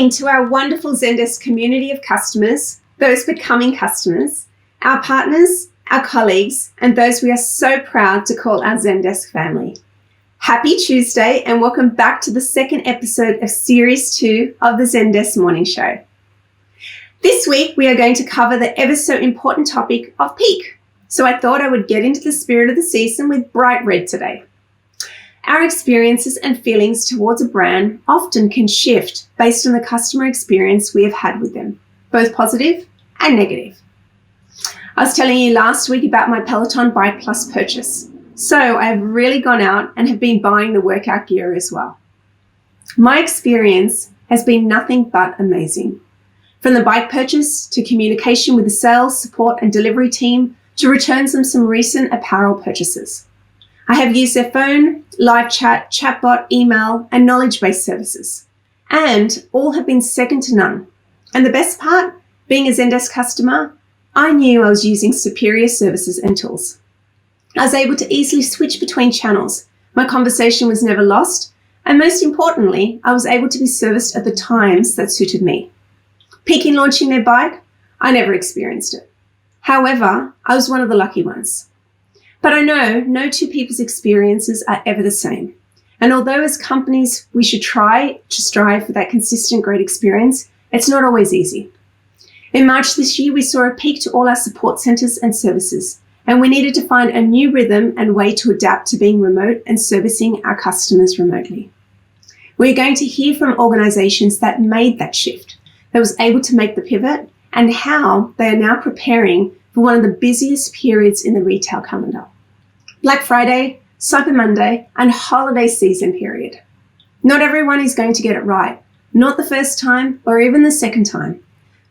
morning to our wonderful Zendesk community of customers, those becoming customers, our partners, our colleagues, and those we are so proud to call our Zendesk family. Happy Tuesday and welcome back to the second episode of Series 2 of the Zendesk Morning Show. This week we are going to cover the ever so important topic of peak. So I thought I would get into the spirit of the season with bright red today. Our experiences and feelings towards a brand often can shift based on the customer experience we have had with them, both positive and negative. I was telling you last week about my Peloton Bike Plus purchase, so I have really gone out and have been buying the workout gear as well. My experience has been nothing but amazing. From the bike purchase to communication with the sales, support and delivery team to returns on some recent apparel purchases. I have used their phone, live chat, chatbot, email, and knowledge-based services, and all have been second to none. And the best part, being a Zendesk customer, I knew I was using superior services and tools. I was able to easily switch between channels. My conversation was never lost, and most importantly, I was able to be serviced at the times that suited me. Peaking launching their bike, I never experienced it. However, I was one of the lucky ones. But I know no two people's experiences are ever the same. And although as companies we should try to strive for that consistent great experience, it's not always easy. In March this year, we saw a peak to all our support centres and services, and we needed to find a new rhythm and way to adapt to being remote and servicing our customers remotely. We're going to hear from organisations that made that shift, that was able to make the pivot, and how they are now preparing for one of the busiest periods in the retail calendar. Black Friday, Cyber Monday, and holiday season period. Not everyone is going to get it right, not the first time or even the second time,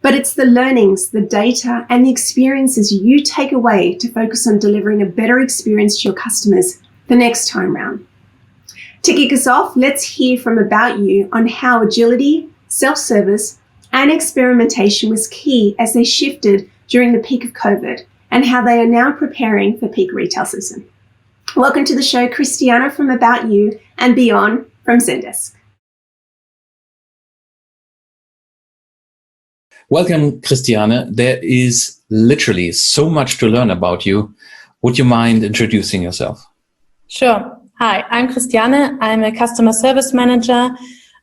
but it's the learnings, the data, and the experiences you take away to focus on delivering a better experience to your customers the next time round. To kick us off, let's hear from About You on how agility, self-service, and experimentation was key as they shifted during the peak of COVID and how they are now preparing for peak retail season. Welcome to the show, Christiana from About You and Beyond from Zendesk. Welcome, Christiane. There is literally so much to learn about you. Would you mind introducing yourself? Sure. Hi, I'm Christiane. I'm a customer service manager.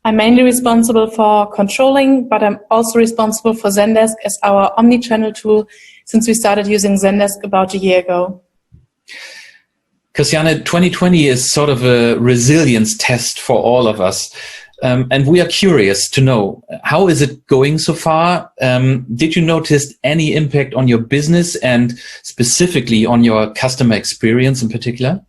I'm mainly responsible for controlling, but I'm also responsible for Zendesk as our omni-channel tool since we started using Zendesk about a year ago. Christiane, 2020 is sort of a resilience test for all of us. And we are curious to know, how is it going so far? Did you notice any impact on your business and specifically on your customer experience in particular?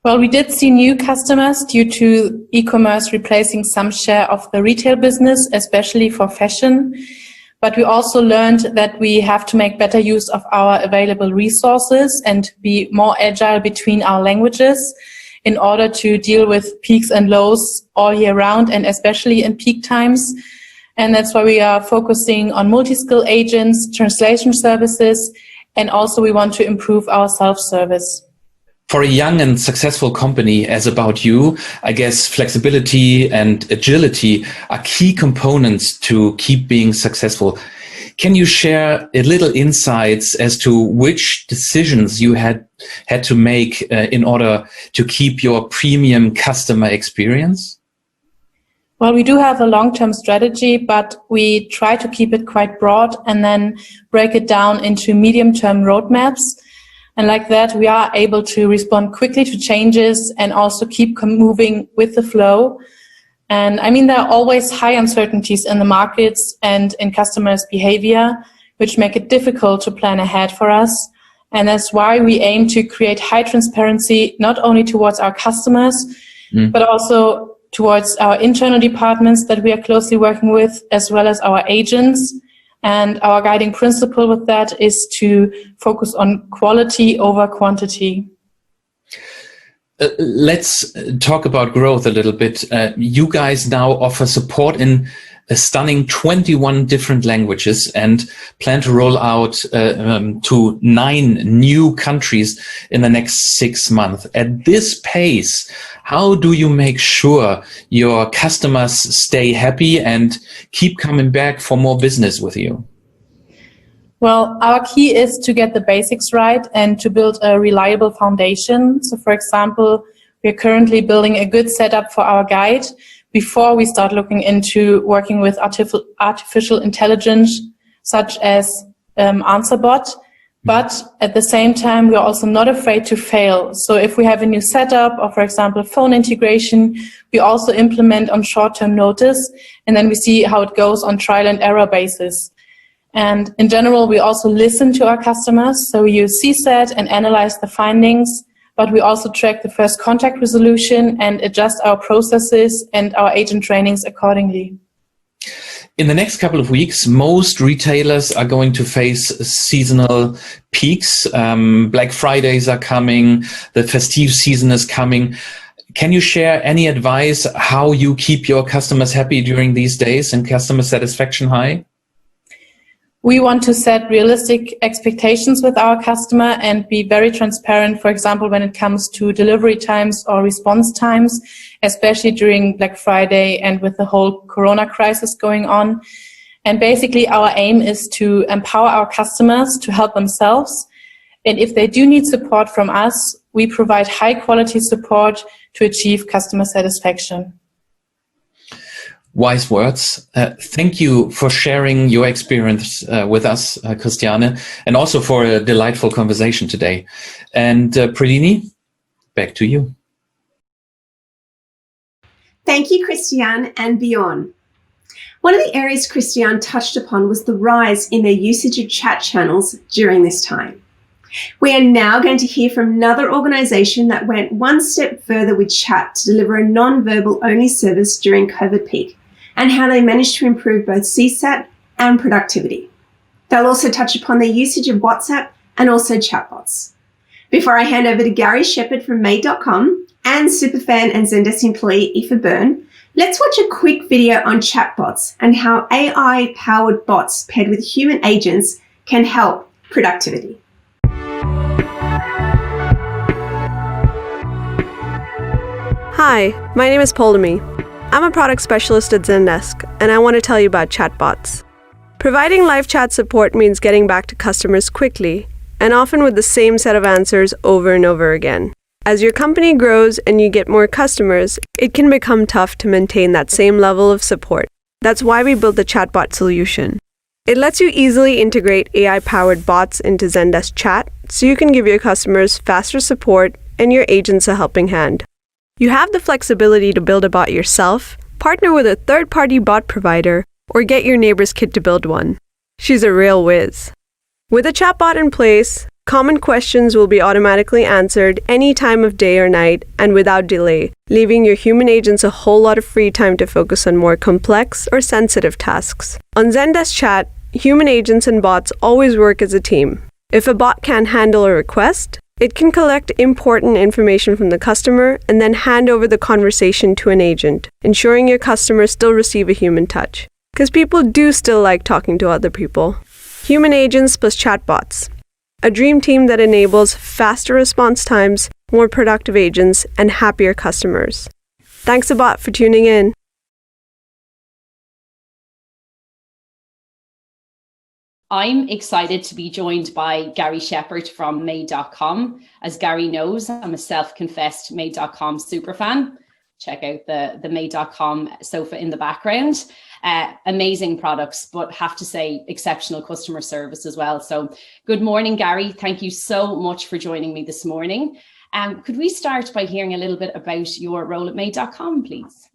Well, we did see new customers due to e-commerce replacing some share of the retail business, especially for fashion. But we also learned that we have to make better use of our available resources and be more agile between our languages in order to deal with peaks and lows all year round and especially in peak times. And that's why we are focusing on multi-skill agents, translation services, and also we want to improve our self-service. For a young and successful company as About You, I guess flexibility and agility are key components to keep being successful. Can you share a little insights as to which decisions you had to make in order to keep your premium customer experience? Well, we do have a long-term strategy, but we try to keep it quite broad and then break it down into medium-term roadmaps. And like that, we are able to respond quickly to changes and also keep moving with the flow. And I mean, there are always high uncertainties in the markets and in customers' behavior, which make it difficult to plan ahead for us. And that's why we aim to create high transparency, not only towards our customers, but also towards our internal departments that we are closely working with, as well as our agents. And our guiding principle with that is to focus on quality over quantity. Let's talk about growth a little bit. You guys now offer support in a stunning 21 different languages and plan to roll out to 9 new countries in the next 6 months. At this pace, how do you make sure your customers stay happy and keep coming back for more business with you? Well, our key is to get the basics right and to build a reliable foundation. So, for example, we're currently building a good setup for our guide before we start looking into working with artificial intelligence, such as AnswerBot. But at the same time, we're also not afraid to fail. So if we have a new setup or, for example, phone integration, we also implement on short-term notice, and then we see how it goes on trial and error basis. And in general, we also listen to our customers. So we use CSAT and analyze the findings, but we also track the first contact resolution and adjust our processes and our agent trainings accordingly. In the next couple of weeks, most retailers are going to face seasonal peaks. Black Fridays are coming, the festive season is coming. Can you share any advice how you keep your customers happy during these days and customer satisfaction high? We want to set realistic expectations with our customer and be very transparent, for example, when it comes to delivery times or response times, especially during Black Friday and with the whole Corona crisis going on. And basically our aim is to empower our customers to help themselves. And if they do need support from us, we provide high quality support to achieve customer satisfaction. Wise words. Thank you for sharing your experience with us, Christiane, and also for a delightful conversation today. And Pralini, back to you. Thank you, Christiane and Bjorn. One of the areas Christiane touched upon was the rise in their usage of chat channels during this time. We are now going to hear from another organisation that went one step further with chat to deliver a non-verbal only service during COVID peak, and how they managed to improve both CSAT and productivity. They'll also touch upon their usage of WhatsApp and also chatbots. Before I hand over to Gary Shepherd from Made.com and superfan and Zendesk employee Aoife Byrne, let's watch a quick video on chatbots and how AI-powered bots paired with human agents can help productivity. Hi, my name is Polemy. I'm a product specialist at Zendesk, and I want to tell you about chatbots. Providing live chat support means getting back to customers quickly, and often with the same set of answers over and over again. As your company grows and you get more customers, it can become tough to maintain that same level of support. That's why we built the chatbot solution. It lets you easily integrate AI-powered bots into Zendesk Chat, so you can give your customers faster support and your agents a helping hand. You have the flexibility to build a bot yourself, partner with a third-party bot provider, or get your neighbor's kid to build one. She's a real whiz. With a chatbot in place, common questions will be automatically answered any time of day or night and without delay, leaving your human agents a whole lot of free time to focus on more complex or sensitive tasks. On Zendesk Chat, human agents and bots always work as a team. If a bot can't handle a request, it can collect important information from the customer and then hand over the conversation to an agent, ensuring your customers still receive a human touch. Because people do still like talking to other people. Human agents plus chatbots. A dream team that enables faster response times, more productive agents, and happier customers. Thanks a lot for tuning in. I'm excited to be joined by Gary Shepherd from Made.com. As Gary knows, I'm a self-confessed Made.com superfan. Check out the Made.com sofa in the background. Amazing products, but have to say exceptional customer service as well. So good morning, Gary. Thank you so much for joining me this morning. Could we start by hearing a little bit about your role at Made.com, please?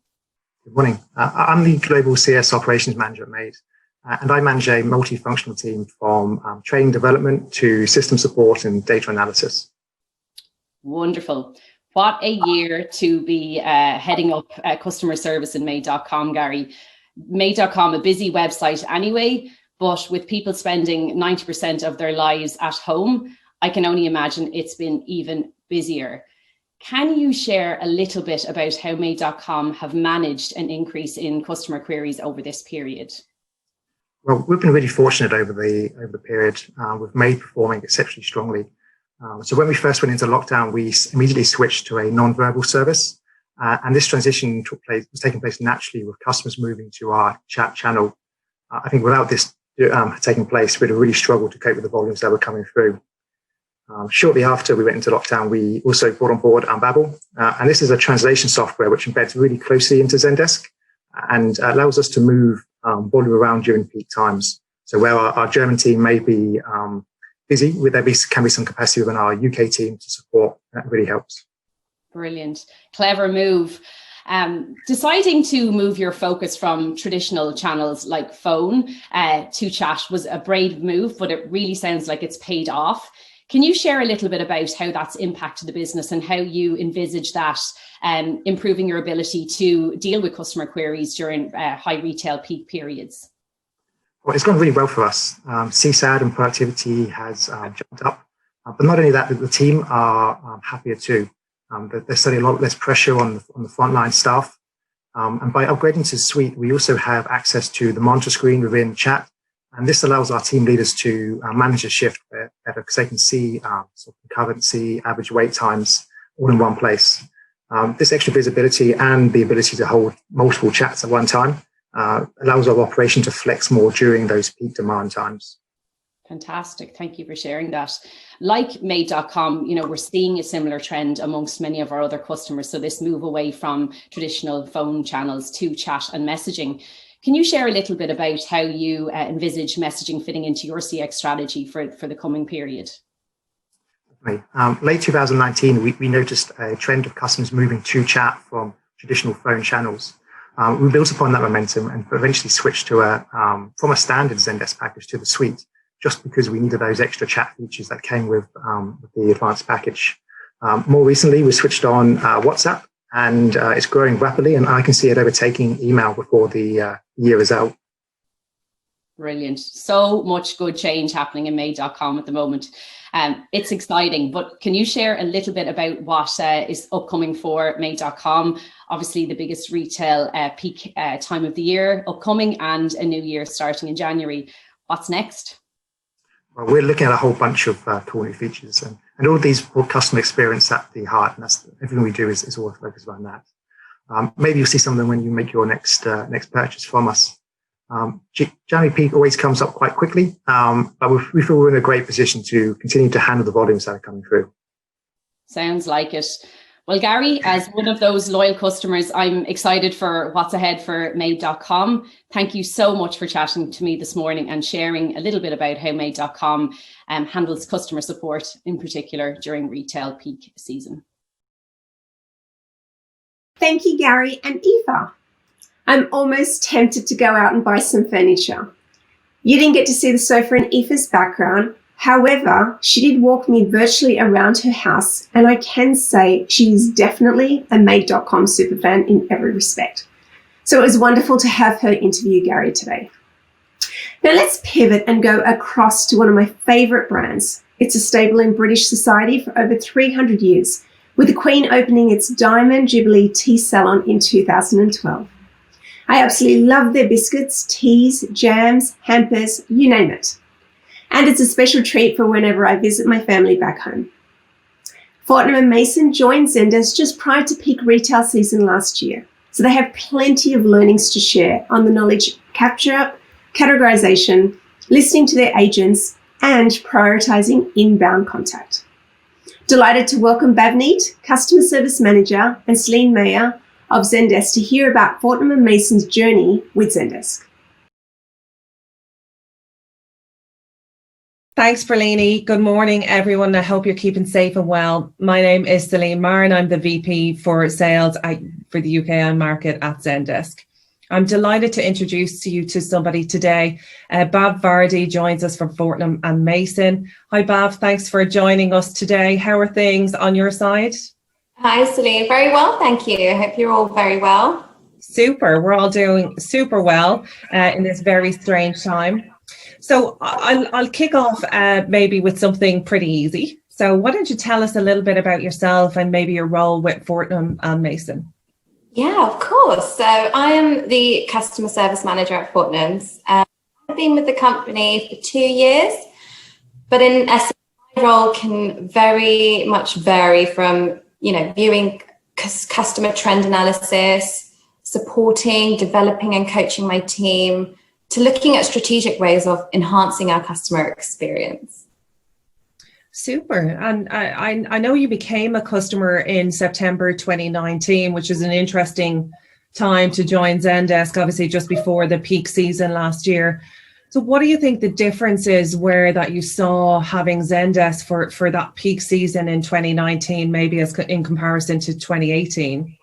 Good morning. I'm the Global CS Operations Manager at Made. And I manage a multifunctional team from training development to system support and data analysis. Wonderful. What a year to be heading up customer service in Made.com, Gary. Made.com, a busy website anyway, but with people spending 90% of their lives at home, I can only imagine it's been even busier. Can you share a little bit about how Made.com have managed an increase in customer queries over this period? Well, we've been really fortunate over the period, with Made performing exceptionally strongly. So when we first went into lockdown, we immediately switched to a non-verbal service. And this transition was taking place naturally with customers moving to our chat channel. I think without this taking place, we'd have really struggled to cope with the volumes that were coming through. Shortly after we went into lockdown, we also brought on board Babel. And this is a translation software which embeds really closely into Zendesk and allows us to move volume around during peak times. So where our German team may be busy, there can be some capacity within our UK team to support. That really helps. Brilliant. Clever move. Deciding to move your focus from traditional channels like phone to chat was a brave move, but it really sounds like it's paid off. Can you share a little bit about how that's impacted the business and how you envisage that improving your ability to deal with customer queries during high retail peak periods? Well, it's gone really well for us. CSAT and productivity has jumped up. But not only that, the team are happier too. There's certainly a lot less pressure on the frontline staff. And by upgrading to Suite, we also have access to the monitor screen within chat. And this allows our team leaders to manage a shift better because they can see sort of concurrency, average wait times all in one place. This extra visibility and the ability to hold multiple chats at one time allows our operation to flex more during those peak demand times. Fantastic. Thank you for sharing that. Like Made.com, we're seeing a similar trend amongst many of our other customers. So this move away from traditional phone channels to chat and messaging. Can you share a little bit about how you envisage messaging fitting into your CX strategy for the coming period? Late 2019, we noticed a trend of customers moving to chat from traditional phone channels. We built upon that momentum and eventually switched to from a standard Zendesk package to the Suite, just because we needed those extra chat features that came with the advanced package. More recently, we switched on WhatsApp, and it's growing rapidly, and I can see it overtaking email before the year is out. Brilliant. So much good change happening in Made.com at the moment. It's exciting, but can you share a little bit about what is upcoming for Made.com? Obviously, the biggest retail peak time of the year upcoming and a new year starting in January. What's next? Well, we're looking at a whole bunch of cool new features, and all of these put customer experience at the heart, and that's everything we do is all focused around that. Maybe you'll see some of them when you make your next purchase from us. January peak always comes up quite quickly, but we feel we're in a great position to continue to handle the volumes that are coming through. Sounds like it. Well, Gary, as one of those loyal customers, I'm excited for what's ahead for Made.com. Thank you so much for chatting to me this morning and sharing a little bit about how Made.com handles customer support, in particular during retail peak season. Thank you, Gary and Eva. I'm almost tempted to go out and buy some furniture. You didn't get to see the sofa in Aoife's background. However, she did walk me virtually around her house, and I can say she is definitely a Made.com superfan in every respect. So it was wonderful to have her interview Gary today. Now let's pivot and go across to one of my favourite brands. It's a staple in British society for over 300 years, with the Queen opening its Diamond Jubilee tea salon in 2012. I absolutely love their biscuits, teas, jams, hampers, you name it. And it's a special treat for whenever I visit my family back home. Fortnum & Mason joined Zendesk just prior to peak retail season last year, so they have plenty of learnings to share on the knowledge capture, categorization, listening to their agents, and prioritizing inbound contact. Delighted to welcome Bavneet, Customer Service Manager, and Celine Meyer of Zendesk to hear about Fortnum & Mason's journey with Zendesk. Thanks, Verlini. Good morning, everyone. I hope you're keeping safe and well. My name is Celine Meyer, and I'm the VP for Sales for the UK market at Zendesk. I'm delighted to introduce you to somebody today. Bav Vardy joins us from Fortnum & Mason. Hi, Bav. Thanks for joining us today. How are things on your side? Hi, Celine. Very well, thank you. I hope you're all very well. Super. We're all doing super well in this very strange time. So I'll kick off maybe with something pretty easy. So why don't you tell us a little bit about yourself and maybe your role with Fortnum and Mason? Yeah, of course. So I am the customer service manager at Fortnum's. I've been with the company for 2 years, but in essence, my role can very much vary from, viewing customer trend analysis, supporting, developing and coaching my team, to looking at strategic ways of enhancing our customer experience. Super. And I know you became a customer in September 2019, which is an interesting time to join Zendesk, obviously just before the peak season last year. So what do you think the differences were that you saw having Zendesk for that peak season in 2019, maybe as in comparison to 2018?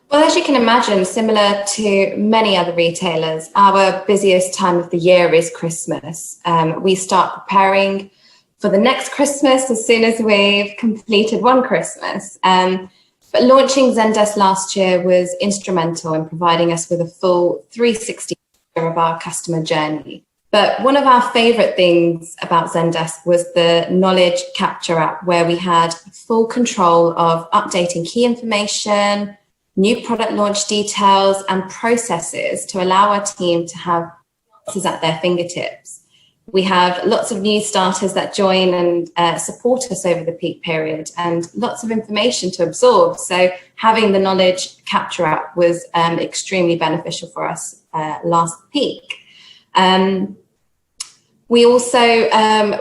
Well, as you can imagine, similar to many other retailers, our busiest time of the year is Christmas. We start preparing for the next Christmas as soon as we've completed one Christmas. But launching Zendesk last year was instrumental in providing us with a full 360 of our customer journey. But one of our favorite things about Zendesk was the knowledge capture app, where we had full control of updating key information, new product launch details, and processes to allow our team to have answers at their fingertips. We have lots of new starters that join and support us over the peak period, and lots of information to absorb. So having the knowledge capture app was extremely beneficial for us last peak. We also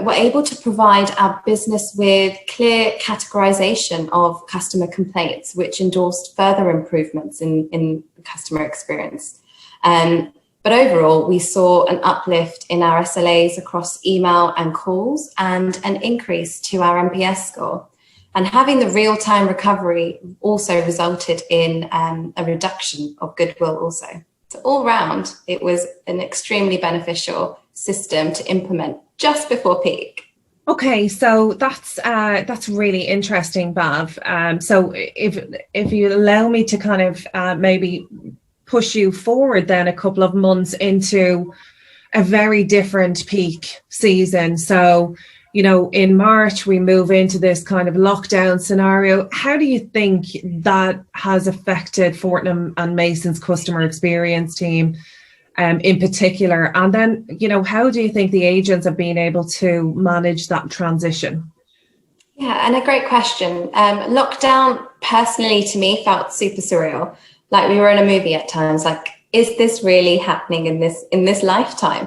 were able to provide our business with clear categorization of customer complaints, which endorsed further improvements in the customer experience. But overall, we saw an uplift in our SLAs across email and calls, and an increase to our NPS score. And having the real-time recovery also resulted in a reduction of goodwill also. So all round, it was an extremely beneficial system to implement just before peak. Okay, so that's really interesting, Bav. So if you allow me to kind of maybe push you forward then a couple of months into a very different peak season. So, in March, we move into this kind of lockdown scenario. How do you think that has affected Fortnum and Mason's customer experience team in particular? And then, how do you think the agents have been able to manage that transition? Yeah, and a great question. Lockdown personally to me felt super surreal. Like we were in a movie at times, like, is this really happening in this lifetime?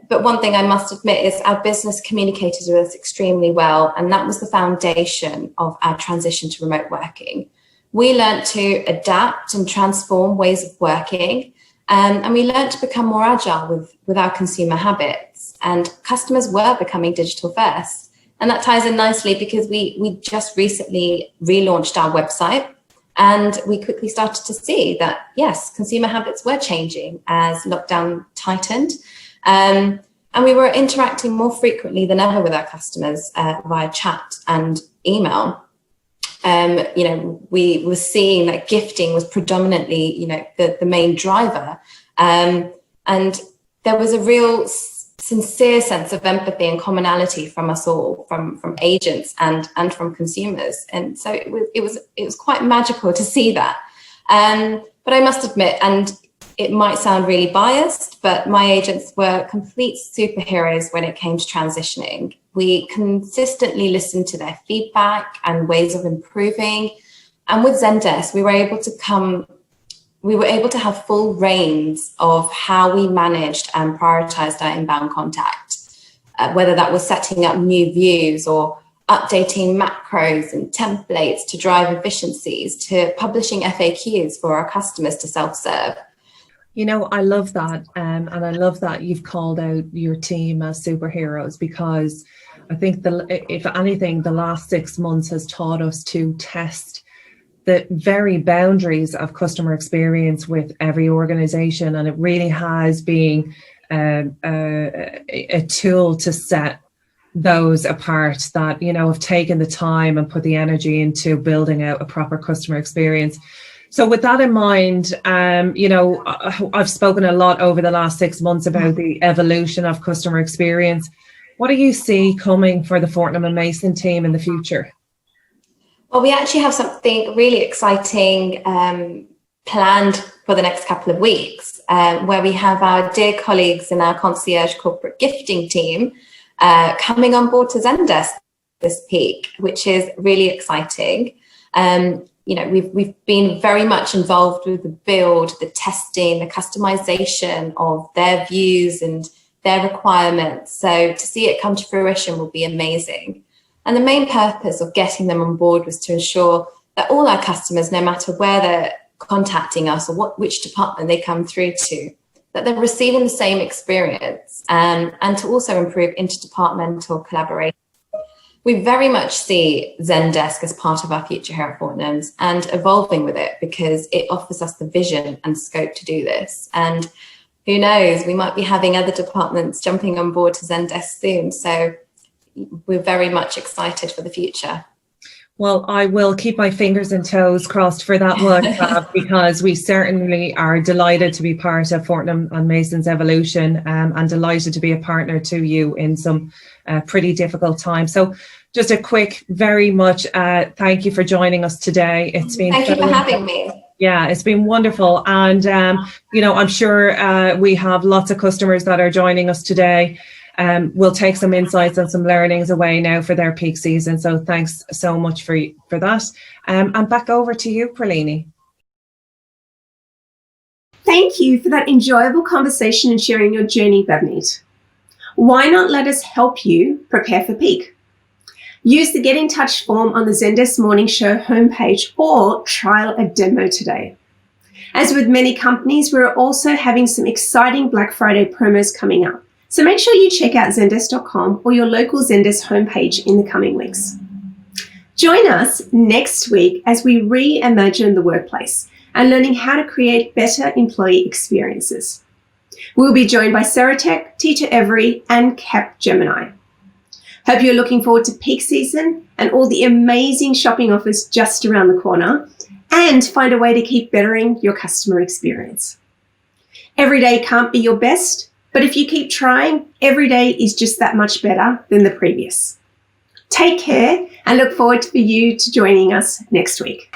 But one thing I must admit is our business communicated with us extremely well, and that was the foundation of our transition to remote working. We learned to adapt and transform ways of working, and we learned to become more agile with our consumer habits, and customers were becoming digital first. And that ties in nicely because we just recently relaunched our website. And we quickly started to see that, yes, consumer habits were changing as lockdown tightened. And we were interacting more frequently than ever with our customers via chat and email. We were seeing that gifting was predominantly, the main driver. And there was a real sincere sense of empathy and commonality from us all, from agents and from consumers. And so it was quite magical to see that. But I must admit, and it might sound really biased, but my agents were complete superheroes when it came to transitioning. We consistently listened to their feedback and ways of improving. And with Zendesk, we were able to have full reins of how we managed and prioritized our inbound contact, whether that was setting up new views or updating macros and templates to drive efficiencies, to publishing FAQs for our customers to self-serve. I love that. And I love that you've called out your team as superheroes, because I think if anything, the last 6 months has taught us to test the very boundaries of customer experience with every organization. And it really has been a tool to set those apart that, have taken the time and put the energy into building out a proper customer experience. So with that in mind, I've spoken a lot over the last 6 months about the evolution of customer experience. What do you see coming for the Fortnum & Mason team in the future? Well, we actually have something really exciting planned for the next couple of weeks, where we have our dear colleagues in our concierge corporate gifting team coming on board to Zendesk this peak, which is really exciting. We've been very much involved with the build, the testing, the customization of their views and their requirements. So to see it come to fruition will be amazing. And the main purpose of getting them on board was to ensure that all our customers, no matter where they're contacting us or which department they come through to, that they're receiving the same experience, and to also improve interdepartmental collaboration. We very much see Zendesk as part of our future here at Fortnum's and evolving with it because it offers us the vision and scope to do this. And who knows, we might be having other departments jumping on board to Zendesk soon. So we're very much excited for the future. Well, I will keep my fingers and toes crossed for that one because we certainly are delighted to be part of Fortnum & Mason's evolution and delighted to be a partner to you in some pretty difficult times. So just a quick, very much thank you for joining us today. It's been Thank you for having me. Yeah, it's been wonderful. And, I'm sure we have lots of customers that are joining us today. We'll take some insights and some learnings away now for their peak season. So thanks so much for that. And back over to you, Pralini. Thank you for that enjoyable conversation and sharing your journey, Bhavneet. Why not let us help you prepare for peak? Use the Get in Touch form on the Zendesk Morning Show homepage or trial a demo today. As with many companies, we're also having some exciting Black Friday promos coming up. So make sure you check out Zendesk.com or your local Zendesk homepage in the coming weeks. Join us next week as we reimagine the workplace and learning how to create better employee experiences. We'll be joined by Ceratech, Teacher Every, and Capgemini. Hope you're looking forward to peak season and all the amazing shopping offers just around the corner, and find a way to keep bettering your customer experience. Every day can't be your best, but if you keep trying, every day is just that much better than the previous. Take care and look forward for you to joining us next week.